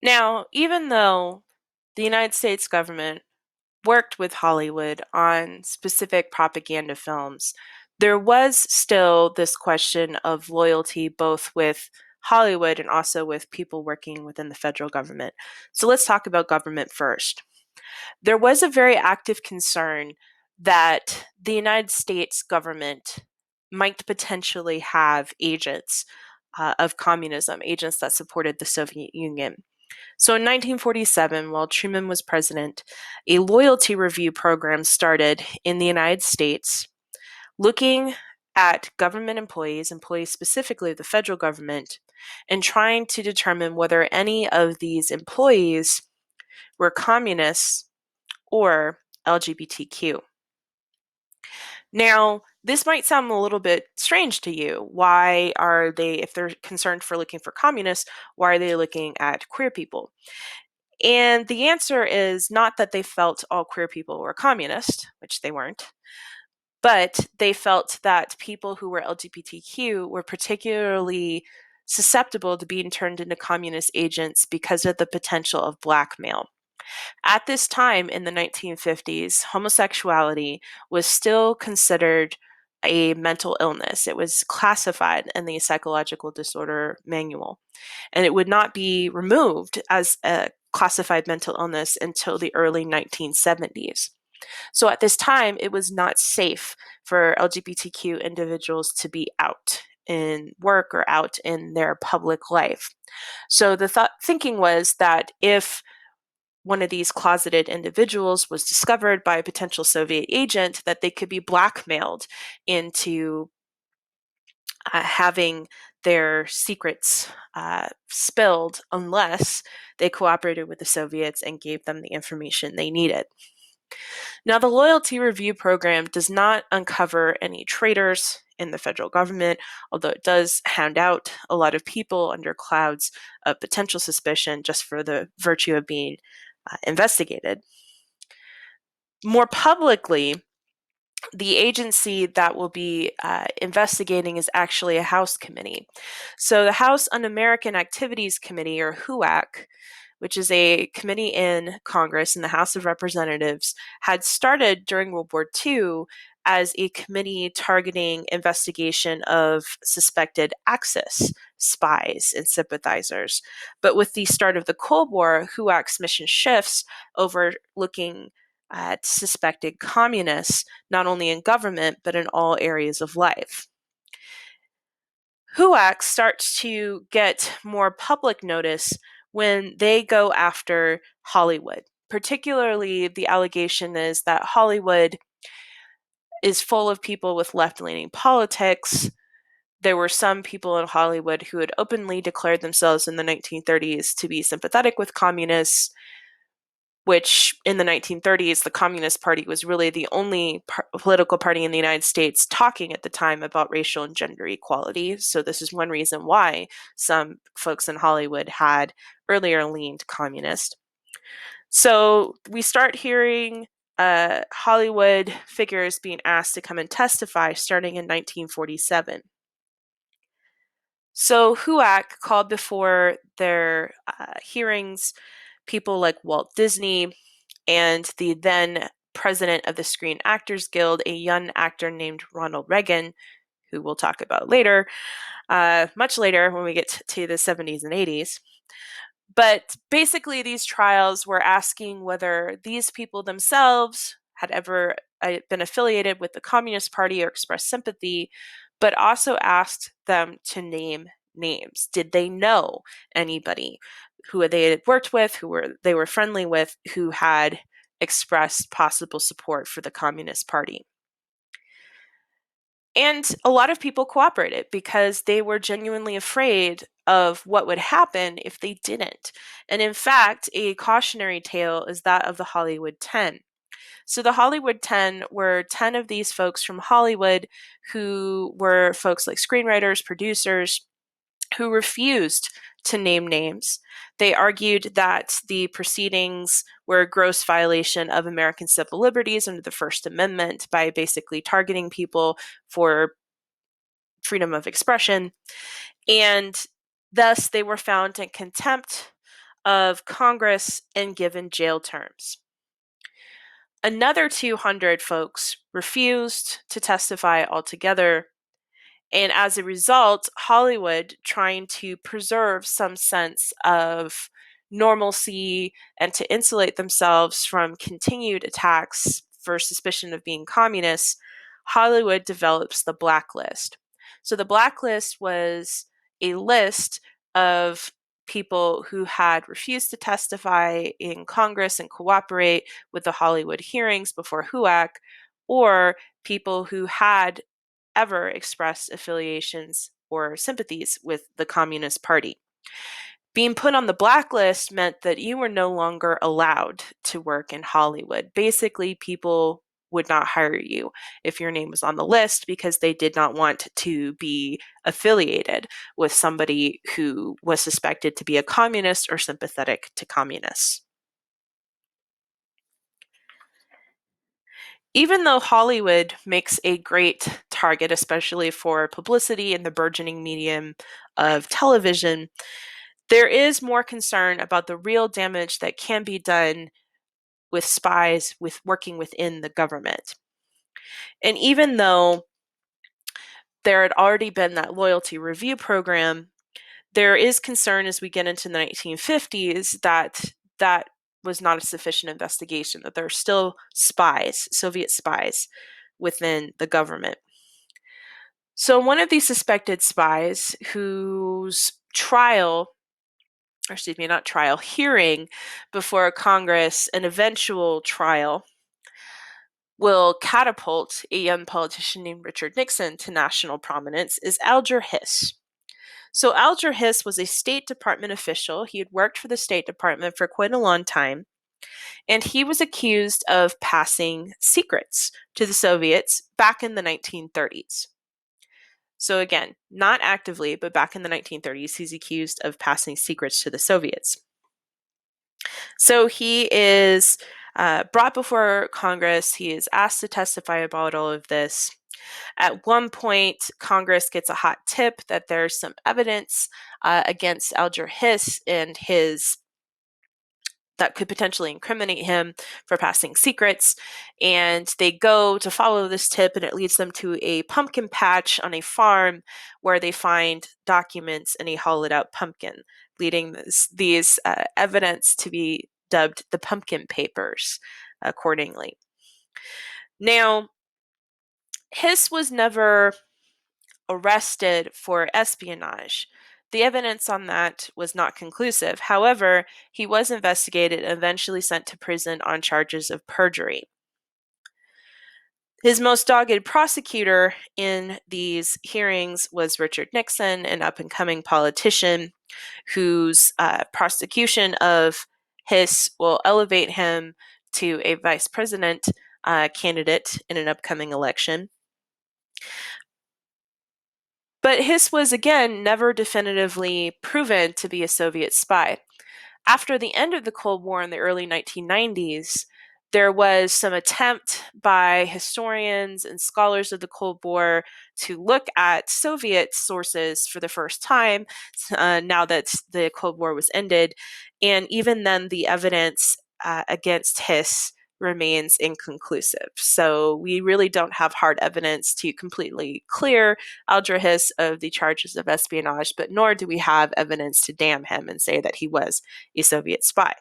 Now, even though the United States government worked with Hollywood on specific propaganda films, there was still this question of loyalty both with Hollywood and also with people working within the federal government. So let's talk about government first. There was a very active concern that the United States government might potentially have agents of communism, agents that supported the Soviet Union. So in 1947, while Truman was president, a loyalty review program started in the United States looking at government employees, employees specifically of the federal government, and trying to determine whether any of these employees were communists or LGBTQ. Now, this might sound a little bit strange to you. Why are they, if they're concerned for looking for communists, why are they looking at queer people? And the answer is not that they felt all queer people were communist, which they weren't, but they felt that people who were LGBTQ were particularly susceptible to being turned into communist agents because of the potential of blackmail. At this time in the 1950s, homosexuality was still considered a mental illness. It was classified in the Psychological Disorder Manual, and it would not be removed as a classified mental illness until the early 1970s. So at this time, it was not safe for LGBTQ individuals to be out in work or out in their public life. So the thinking was that if one of these closeted individuals was discovered by a potential Soviet agent, that they could be blackmailed into having their secrets spilled unless they cooperated with the Soviets and gave them the information they needed. Now, the Loyalty Review Program does not uncover any traitors in the federal government, although it does hound out a lot of people under clouds of potential suspicion just for the virtue of being investigated. More publicly, the agency that will be investigating is actually a House committee. So the House Un-American Activities Committee, or HUAC, which is a committee in Congress in the House of Representatives, had started during World War II as a committee targeting investigation of suspected Axis spies and sympathizers. But with the start of the Cold War, HUAC's mission shifts over looking at suspected communists, not only in government, but in all areas of life. HUAC starts to get more public notice when they go after Hollywood. Particularly, the allegation is that Hollywood is full of people with left leaning politics. There were some people in Hollywood who had openly declared themselves in the 1930s to be sympathetic with communists, which in the 1930s, the Communist Party was really the only political party in the United States talking at the time about racial and gender equality. So, this is one reason why some folks in Hollywood had earlier leaned communist. So, we start hearing Hollywood figures being asked to come and testify starting in 1947. So, HUAC called before their hearings people like Walt Disney and the then president of the Screen Actors Guild, a young actor named Ronald Reagan, who we'll talk about later, much later when we get to the 70s and 80s. But basically, these trials were asking whether these people themselves had ever been affiliated with the Communist Party or expressed sympathy, but also asked them to name names. Did they know anybody who they had worked with, they were friendly with, who had expressed possible support for the Communist Party? And a lot of people cooperated because they were genuinely afraid of what would happen if they didn't. And in fact, a cautionary tale is that of the Hollywood 10. So the Hollywood 10 were 10 of these folks from Hollywood who were folks like screenwriters, producers, who refused to name names. They argued that the proceedings were a gross violation of American civil liberties under the First Amendment by basically targeting people for freedom of expression. And thus, they were found in contempt of Congress and given jail terms. Another 200 folks refused to testify altogether. And as a result, Hollywood, trying to preserve some sense of normalcy and to insulate themselves from continued attacks for suspicion of being communists, Hollywood develops the blacklist. So the blacklist was a list of people who had refused to testify in Congress and cooperate with the Hollywood hearings before HUAC, or people who had ever expressed affiliations or sympathies with the Communist Party. Being put on the blacklist meant that you were no longer allowed to work in Hollywood. Basically, people would not hire you if your name was on the list because they did not want to be affiliated with somebody who was suspected to be a communist or sympathetic to communists. Even though Hollywood makes a great target, especially for publicity in the burgeoning medium of television, there is more concern about the real damage that can be done with spies with working within the government. And even though there had already been that loyalty review program, there is concern as we get into the 1950s that was not a sufficient investigation, that there are still spies, Soviet spies, within the government. So one of these suspected spies whose hearing before Congress, an eventual trial, will catapult a young politician named Richard Nixon to national prominence is Alger Hiss. So Alger Hiss was a State Department official. He had worked for the State Department for quite a long time, and he was accused of passing secrets to the Soviets back in the 1930s. So again, not actively, but back in the 1930s, he's accused of passing secrets to the Soviets. So he is brought before Congress. He is asked to testify about all of this. At one point, Congress gets a hot tip that there's some evidence against Alger Hiss and his that could potentially incriminate him for passing secrets. And they go to follow this tip, and it leads them to a pumpkin patch on a farm where they find documents in a hollowed out pumpkin, leading these evidence to be dubbed the Pumpkin Papers accordingly. Now, Hiss was never arrested for espionage. The evidence on that was not conclusive. However, he was investigated and eventually sent to prison on charges of perjury. His most dogged prosecutor in these hearings was Richard Nixon, an up and coming politician whose prosecution of Hiss will elevate him to a vice president candidate in an upcoming election. But Hiss was, again, never definitively proven to be a Soviet spy. After the end of the Cold War in the early 1990s, there was some attempt by historians and scholars of the Cold War to look at Soviet sources for the first time, now that the Cold War was ended. And even then, the evidence against Hiss remains inconclusive. So we really don't have hard evidence to completely clear Alger Hiss of the charges of espionage, but nor do we have evidence to damn him and say that he was a Soviet spy.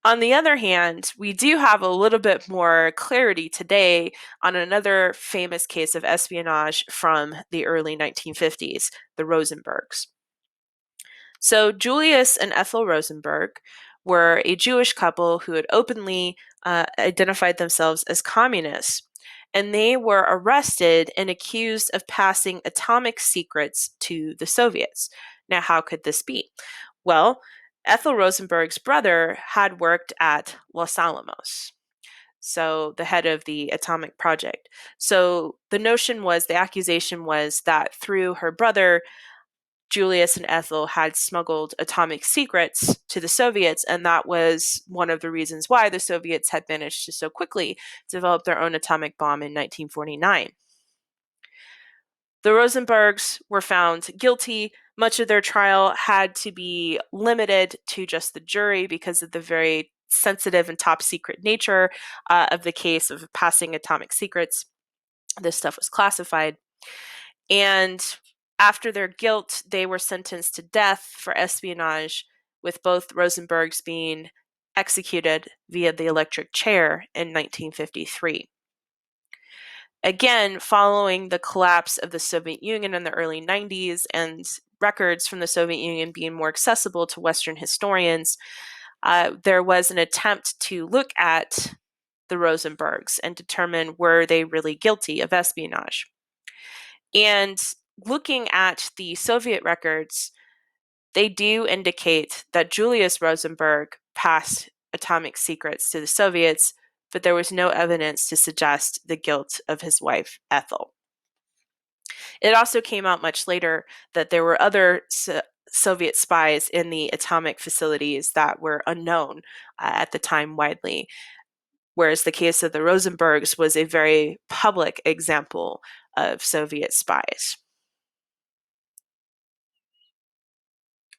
On the other hand, we do have a little bit more clarity today on another famous case of espionage from the early 1950s, the Rosenbergs. So Julius and Ethel Rosenberg were a Jewish couple who had openly identified themselves as communists, and they were arrested and accused of passing atomic secrets to the Soviets. Now, how could this be? Well, Ethel Rosenberg's brother had worked at Los Alamos, so the head of the atomic project. So the accusation was that through her brother, Julius and Ethel had smuggled atomic secrets to the Soviets, and that was one of the reasons why the Soviets had managed to so quickly develop their own atomic bomb in 1949. The Rosenbergs were found guilty. Much of their trial had to be limited to just the jury because of the very sensitive and top secret nature of the case of passing atomic secrets. This stuff was classified. And after their guilt, they were sentenced to death for espionage, with both Rosenbergs being executed via the electric chair in 1953. Again, following the collapse of the Soviet Union in the early 90s and records from the Soviet Union being more accessible to Western historians, there was an attempt to look at the Rosenbergs and determine were they really guilty of espionage. And looking at the Soviet records, they do indicate that Julius Rosenberg passed atomic secrets to the Soviets, but there was no evidence to suggest the guilt of his wife, Ethel. It also came out much later that there were other Soviet spies in the atomic facilities that were unknown at the time widely, whereas the case of the Rosenbergs was a very public example of Soviet spies.